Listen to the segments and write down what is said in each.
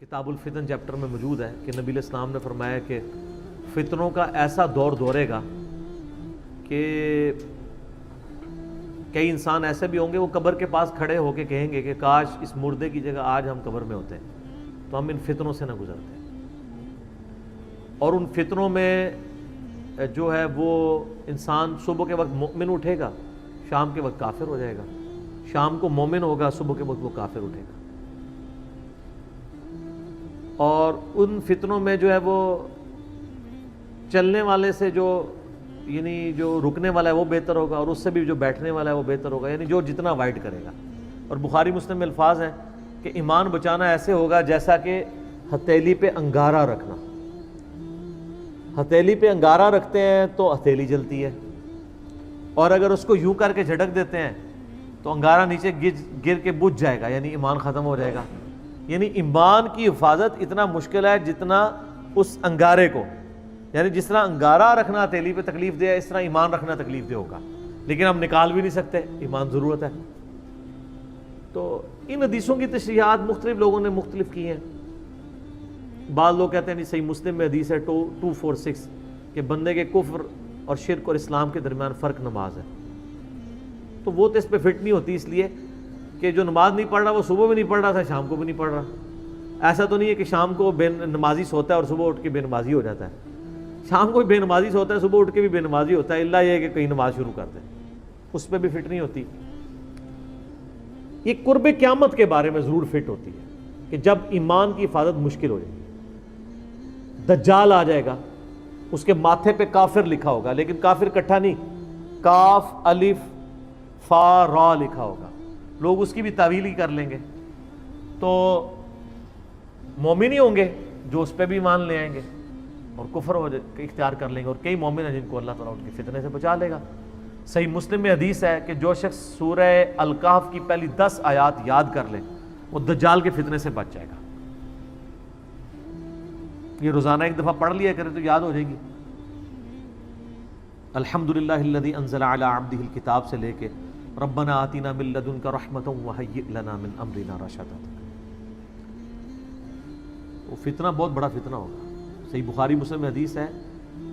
کتاب الفتن چیپٹر میں موجود ہے کہ نبی علیہ السلام نے فرمایا کہ فتنوں کا ایسا دور دورے گا کہ کئی انسان ایسے بھی ہوں گے وہ قبر کے پاس کھڑے ہو کے کہیں گے کہ کاش اس مردے کی جگہ آج ہم قبر میں ہوتے ہیں تو ہم ان فتنوں سے نہ گزرتے. اور ان فتنوں میں جو ہے وہ انسان صبح کے وقت مؤمن اٹھے گا، شام کے وقت کافر ہو جائے گا، شام کو مومن ہوگا، صبح کے وقت وہ کافر اٹھے گا. اور ان فتنوں میں جو ہے وہ چلنے والے سے جو یعنی جو رکنے والا ہے وہ بہتر ہوگا، اور اس سے بھی جو بیٹھنے والا ہے وہ بہتر ہوگا، یعنی جو جتنا وائٹ کرے گا. اور بخاری مسلم میں الفاظ ہیں کہ ایمان بچانا ایسے ہوگا جیسا کہ ہتھیلی پہ انگارہ رکھنا. ہتھیلی پہ انگارہ رکھتے ہیں تو ہتھیلی جلتی ہے، اور اگر اس کو یوں کر کے جھٹک دیتے ہیں تو انگارہ نیچے گر کے بجھ جائے گا، یعنی ایمان ختم ہو جائے گا. یعنی ایمان کی حفاظت اتنا مشکل ہے جتنا اس انگارے کو، یعنی جس طرح انگارہ رکھنا ہتھیلی پہ تکلیف دے اس طرح ایمان رکھنا تکلیف دے ہوگا، لیکن ہم نکال بھی نہیں سکتے، ایمان ضرورت ہے. تو ان حدیثوں کی تشریحات مختلف لوگوں نے مختلف کی ہیں. بعض لوگ کہتے ہیں نہیں، صحیح مسلم میں حدیث ہے 246 کہ بندے کے کفر اور شرک اور اسلام کے درمیان فرق نماز ہے. تو وہ تو اس پہ فٹ نہیں ہوتی، اس لیے کہ جو نماز نہیں پڑھ رہا وہ صبح بھی نہیں پڑھ رہا تھا، شام کو بھی نہیں پڑھ رہا. ایسا تو نہیں ہے کہ شام کو بے نمازی سوتا ہے اور صبح اٹھ کے بے نمازی ہو جاتا ہے. شام کو بے نمازی سوتا ہے، صبح اٹھ کے بھی بے نمازی ہوتا ہے، اللہ یہ کہ کہیں نماز شروع کر دے، اس پہ بھی فٹ نہیں ہوتی. یہ قرب قیامت کے بارے میں ضرور فٹ ہوتی ہے کہ جب ایمان کی حفاظت مشکل ہو جائے گی. دجال آ جائے گا، اس کے ماتھے پہ کافر لکھا ہوگا، لیکن کافر کٹھا نہیں، کاف الف فا را لکھا ہوگا. لوگ اس کی بھی تعویل ہی کر لیں گے، تو مومن ہی ہوں گے جو اس پہ بھی ایمان لے آئیں گے اور کفر اختیار کر لیں گے. اور کئی مومن ہیں جن کو اللہ تعالیٰ ان کے فتنے سے بچا لے گا. صحیح مسلم میں حدیث ہے کہ جو شخص سورہ الکہف کی پہلی 10 آیات یاد کر لے وہ دجال کے فتنے سے بچ جائے گا. یہ روزانہ ایک دفعہ پڑھ لیا کرے تو یاد ہو جائے گی. الحمدللہ الذی انزل علی عبدہ الکتاب سے لے کے ربنا آتنا من لدنک رحمۃ وہیئ لنا من امرنا رشدا. وہ فتنہ بہت بڑا فتنہ ہوگا. صحیح بخاری مسلم میں حدیث ہے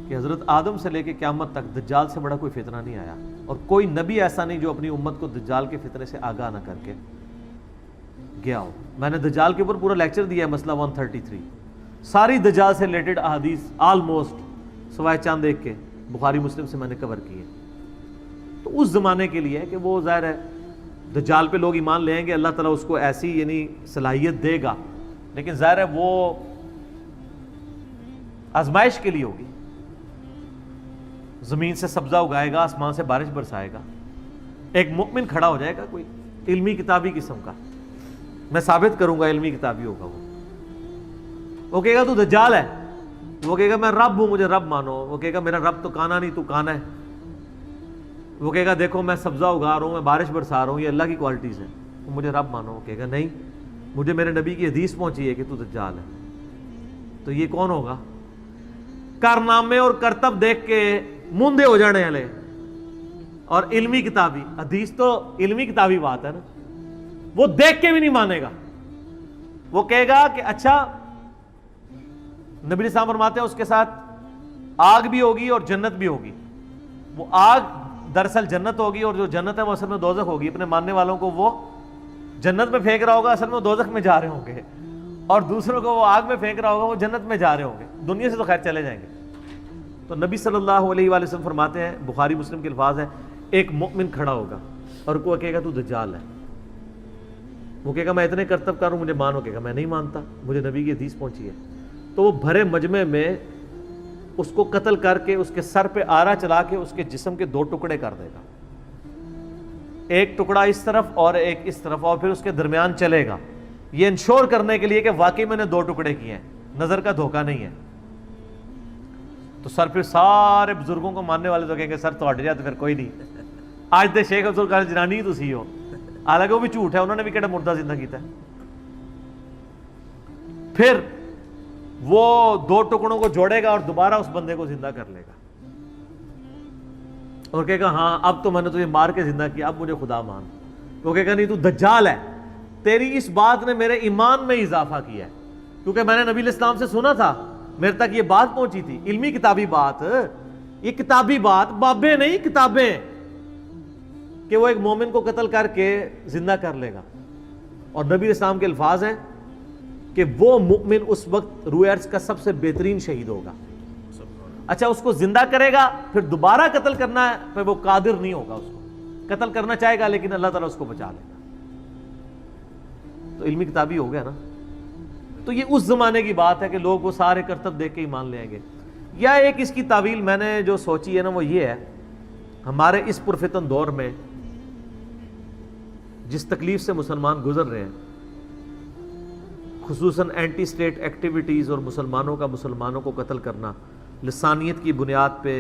کہ حضرت آدم سے لے کے قیامت تک دجال سے بڑا کوئی فتنہ نہیں آیا، اور کوئی نبی ایسا نہیں جو اپنی امت کو دجال کے فتنے سے آگاہ نہ کر کے گیا ہو. میں نے دجال کے اوپر پورا لیکچر دیا ہے، مسئلہ 133. ساری دجال سے ریلیٹڈ احادیث آلموسٹ سوائے چاند ایک کے بخاری مسلم سے میں نے کور کی ہے. تو اس زمانے کے لیے کہ وہ ظاہر ہے دجال پہ لوگ ایمان لے آئیں گے، اللہ تعالیٰ اس کو ایسی یعنی صلاحیت دے گا، لیکن ظاہر ہے وہ آزمائش کے لیے ہوگی. زمین سے سبزہ اگائے گا، آسمان سے بارش برسائے گا. ایک مؤمن کھڑا ہو جائے گا کوئی علمی کتابی قسم کا، میں ثابت کروں گا علمی کتابی ہوگا، وہ کہے گا تو دجال ہے، وہ کہے گا میں رب ہوں مجھے رب مانو، وہ کہے گا میرا رب تو کانا نہیں تو کانا ہے، وہ کہے گا دیکھو میں سبزہ اگا رہا ہوں، میں بارش برسا رہا ہوں، یہ اللہ کی کوالٹیز ہیں، تو مجھے رب مانو. وہ کہے گا نہیں، مجھے میرے نبی کی حدیث پہنچی ہے کہ تو دجال ہے. تو یہ کون ہوگا؟ کارنامے اور کرتب دیکھ کے موندے ہو جانے والے اور علمی کتابی. حدیث تو علمی کتابی بات ہے نا، وہ دیکھ کے بھی نہیں مانے گا. وہ کہے گا کہ اچھا نبی صاحب فرماتے ہیں اس کے ساتھ آگ بھی ہوگی اور جنت بھی ہوگی. وہ آگ دراصل جنت ہوگی، اور جو جنت ہے وہ اصل میں دوزخ ہوگی. اپنے ماننے والوں کو وہ جنت میں پھینک رہا ہوگا، اصل میں وہ دوزخ میں جا رہے ہوں گے، اور دوسروں کو وہ آگ میں پھینک رہا ہوگا، وہ جنت میں جا رہے ہوں گے. دنیا سے تو خیر چلے جائیں گے. تو نبی صلی اللہ علیہ وآلہ وسلم فرماتے ہیں، بخاری مسلم کے الفاظ ہیں، ایک مؤمن کھڑا ہوگا اور کوئی کہے گا تو دجال ہے. وہ کہے گا میں اتنے کرتب کر ہوں مجھے مانو، کہے گا میں نہیں مانتا، مجھے نبی کی حدیث پہنچی ہے. تو وہ بھرے مجمع میں اس کو قتل کر کے اس کے سر پہ آرا چلا کے اس کے جسم کے 2 ٹکڑے کر دے گا، ایک ٹکڑا اس طرف اور ایک اس طرف، اور پھر اس کے درمیان چلے گا، یہ انشور کرنے کے لیے کہ واقعی میں نے 2 ٹکڑے کیے ہیں، نظر کا دھوکہ نہیں ہے. تو سر پھر سارے بزرگوں کو ماننے والے تو کہیں گے سر تو ہٹ جائے تو پھر کوئی نہیں، آج تے شیخ افضل خان جنانی تو سی ہو. حالانکہ وہ بھی جھوٹ ہے، انہوں نے بھی کہڑا مردہ زندہ کیتا ہے. پھر وہ 2 ٹکڑوں کو جوڑے گا اور دوبارہ اس بندے کو زندہ کر لے گا اور کہے گا ہاں اب تو میں نے تجھے مار کے زندہ کیا، اب مجھے خدا مان. وہ کہے گا نہیں تو دجال ہے، تیری اس بات نے میرے ایمان میں اضافہ کیا ہے. کیونکہ میں نے نبی علیہ السلام سے سنا تھا, میرے تک یہ بات پہنچی تھی, علمی کتابی بات, یہ کتابی بات, بابیں نہیں کتابیں, کہ وہ ایک مومن کو قتل کر کے زندہ کر لے گا. اور نبی علیہ السلام کے الفاظ ہیں کہ وہ مومن اس وقت روئے ارض کا سب سے بہترین شہید ہوگا. اچھا, اس کو زندہ کرے گا, پھر دوبارہ قتل کرنا ہے, پھر وہ قادر نہیں ہوگا, اس کو قتل کرنا چاہے گا لیکن اللہ تعالیٰ اس کو بچا لے گا. تو علمی کتابی ہو گیا نا. تو یہ اس زمانے کی بات ہے کہ لوگ وہ سارے کرتب دیکھ کے ہی مان لیں گے. یا ایک اس کی تعویل میں نے جو سوچی ہے نا وہ یہ ہے, ہمارے اس پرفتن دور میں جس تکلیف سے مسلمان گزر رہے ہیں, خصوصاً اینٹی اسٹیٹ ایکٹیویٹیز اور مسلمانوں کا مسلمانوں کو قتل کرنا لسانیت کی بنیاد پہ,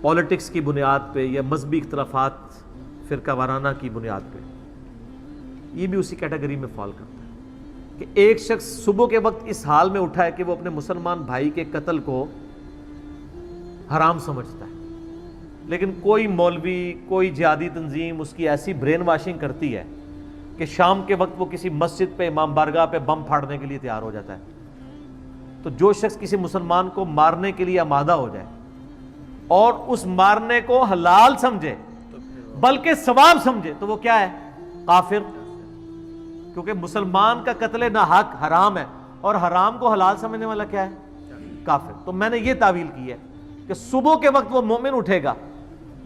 پولیٹکس کی بنیاد پہ, یا مذہبی اختلافات فرقہ وارانہ کی بنیاد پہ, یہ بھی اسی کیٹیگری میں فال کرتا ہے کہ ایک شخص صبح کے وقت اس حال میں اٹھا ہے کہ وہ اپنے مسلمان بھائی کے قتل کو حرام سمجھتا ہے, لیکن کوئی مولوی, کوئی جہادی تنظیم اس کی ایسی برین واشنگ کرتی ہے کہ شام کے وقت وہ کسی مسجد پہ, امام بارگاہ پہ بم پھاڑنے کے لیے تیار ہو جاتا ہے. تو جو شخص کسی مسلمان کو مارنے کے لیے آمادہ ہو جائے اور اس مارنے کو حلال سمجھے بلکہ ثواب سمجھے تو وہ کیا ہے؟ کافر. کیونکہ مسلمان کا قتل ناحق حرام ہے, اور حرام کو حلال سمجھنے والا کیا ہے؟ کافر. تو میں نے یہ تعویل کی ہے کہ صبح کے وقت وہ مومن اٹھے گا,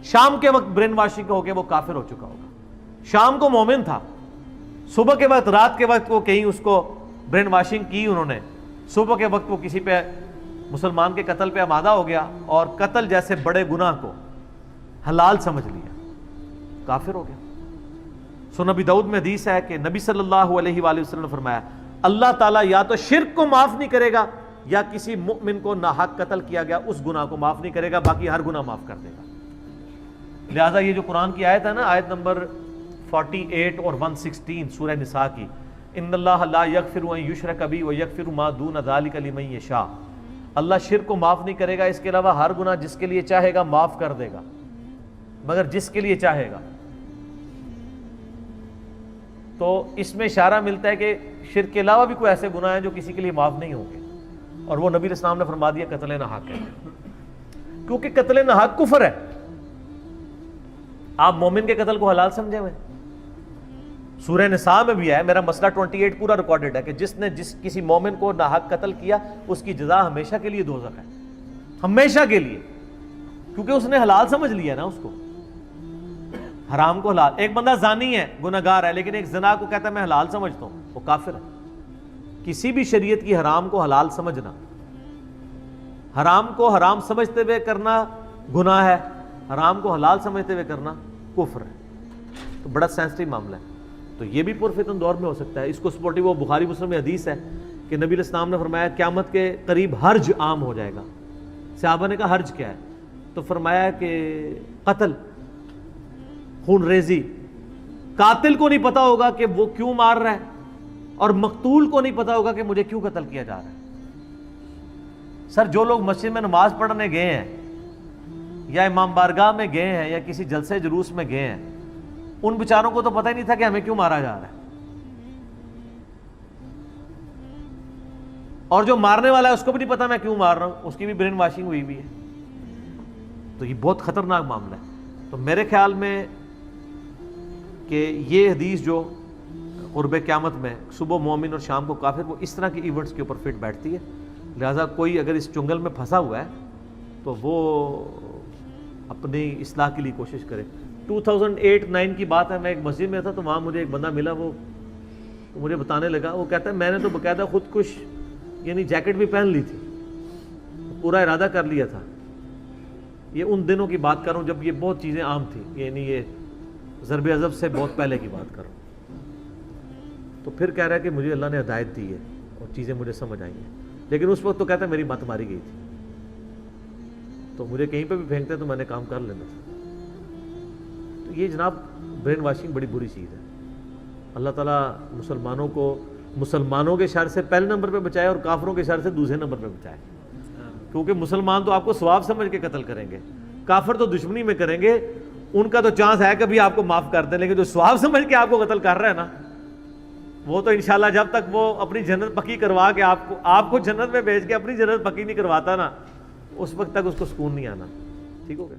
شام کے وقت برین واشنگ ہو کے وہ کافر ہو چکا ہوگا. شام کو مومن تھا, صبح کے وقت, رات کے وقت وہ کہیں اس کو برین واشنگ کی انہوں نے, صبح کے وقت وہ کسی پہ مسلمان کے قتل پہ آمادہ ہو گیا اور قتل جیسے بڑے گناہ کو حلال سمجھ لیا, کافر ہو گیا. سو نبی داؤد میں حدیث ہے کہ نبی صلی اللہ علیہ وآلہ وسلم نے فرمایا اللہ تعالیٰ یا تو شرک کو معاف نہیں کرے گا, یا کسی مؤمن کو ناحق قتل کیا گیا اس گناہ کو معاف نہیں کرے گا, باقی ہر گناہ معاف کر دے گا. لہٰذا یہ جو قرآن کی آیت ہے نا, آیت نمبر 48 اور 116 سورہ نساء کی, ان اللہ لا یغفر ان یشرک بہ ویغفر ما دون ذلک لمن یشاء, اللہ شرک کو معاف نہیں کرے گا, اس کے علاوہ ہر گناہ جس کے لیے چاہے گا معاف کر دے گا, مگر جس کے لیے چاہے گا. تو اس میں اشارہ ملتا ہے کہ شرک کے علاوہ بھی کوئی ایسے گناہ ہیں جو کسی کے لیے معاف نہیں ہوں گے, اور وہ نبی علیہ السلام نے فرما دیا قتل ناحق ہے, کیونکہ قتل ناحق کفر ہے. آپ مومن کے قتل کو حلال سمجھے ہوئے, سورہ نساء میں بھی ہے, میرا مسئلہ 28 پورا ریکارڈڈ ہے کہ جس نے کسی مومن کو ناحق قتل کیا اس کی جزا ہمیشہ کے لیے دوزخ ہے, ہمیشہ کے لیے, کیونکہ اس نے حلال سمجھ لیا نا اس کو, حرام کو حلال. ایک بندہ زانی ہے, گناہگار ہے, لیکن ایک زنا کو کہتا ہے میں حلال سمجھتا ہوں, وہ کافر ہے. کسی بھی شریعت کی حرام کو حلال سمجھنا, حرام کو حرام سمجھتے ہوئے کرنا گناہ ہے, حرام کو حلال سمجھتے ہوئے کرنا کفر ہے. تو بڑا سینسٹیو معاملہ ہے. تو یہ بھی پرفتن دور میں ہو سکتا ہے. اس کو سپورٹیو وہ بخاری مسلم میں حدیث ہے کہ نبی علیہ السلام نے فرمایا قیامت کے قریب حرج عام ہو جائے گا. صحابہ نے کہا حرج کیا ہے؟ تو فرمایا کہ قتل, خون ریزی. قاتل کو نہیں پتا ہوگا کہ وہ کیوں مار رہا ہے, اور مقتول کو نہیں پتا ہوگا کہ مجھے کیوں قتل کیا جا رہا ہے. سر جو لوگ مسجد میں نماز پڑھنے گئے ہیں, یا امام بارگاہ میں گئے ہیں, یا کسی جلسے جلوس میں گئے ہیں, ان بیچاروں کو تو پتہ ہی نہیں تھا کہ ہمیں کیوں مارا جا رہا ہے. اور جو مارنے والا ہے اس کو بھی نہیں پتا میں کیوں مار رہا ہوں, اس کی بھی برین واشنگ ہوئی بھی ہے. تو یہ بہت خطرناک معاملہ ہے. تو میرے خیال میں کہ یہ حدیث جو قرب قیامت میں صبح مومن اور شام کو کافر, وہ اس طرح کی ایونٹس کے اوپر فٹ بیٹھتی ہے. لہٰذا کوئی اگر اس چنگل میں پھنسا ہوا ہے تو وہ اپنی اصلاح کے لیے کوشش کرے. 2008-9 کی بات ہے, میں ایک مسجد میں تھا تو وہاں مجھے ایک بندہ ملا, وہ مجھے بتانے لگا, وہ کہتا ہے میں نے تو باقاعدہ خودکش یعنی جیکٹ بھی پہن لی تھی, پورا ارادہ کر لیا تھا. یہ ان دنوں کی بات کر رہا ہوں جب یہ بہت چیزیں عام تھیں, یعنی یہ ضرب عضب سے بہت پہلے کی بات کر رہا ہوں. تو پھر کہہ رہا ہے کہ مجھے اللہ نے ہدایت دی ہے اور چیزیں مجھے سمجھ آئی ہیں, لیکن اس وقت تو کہتا ہے میری مت ماری گئی تھی, تو مجھے کہیں پہ بھی پھینکتے تو میں نے کام کر لینا تھا. تو یہ جناب برین واشنگ بڑی بری چیز ہے. اللہ تعالیٰ مسلمانوں کو مسلمانوں کے شر سے پہلے نمبر پہ بچائے اور کافروں کے شر سے دوسرے نمبر پہ بچائے. کیونکہ مسلمان تو آپ کو ثواب سمجھ کے قتل کریں گے, کافر تو دشمنی میں کریں گے, ان کا تو چانس ہے کبھی آپ کو معاف کر دیں, لیکن جو ثواب سمجھ کے آپ کو قتل کر رہا ہے نا, وہ تو انشاءاللہ جب تک وہ اپنی جنت پکی کروا کے آپ کو جنت میں بھیج کے اپنی جنت پکی نہیں کرواتا نا، اس وقت تک اس کو سکون نہیں آنا. ٹھیک ہو گیا.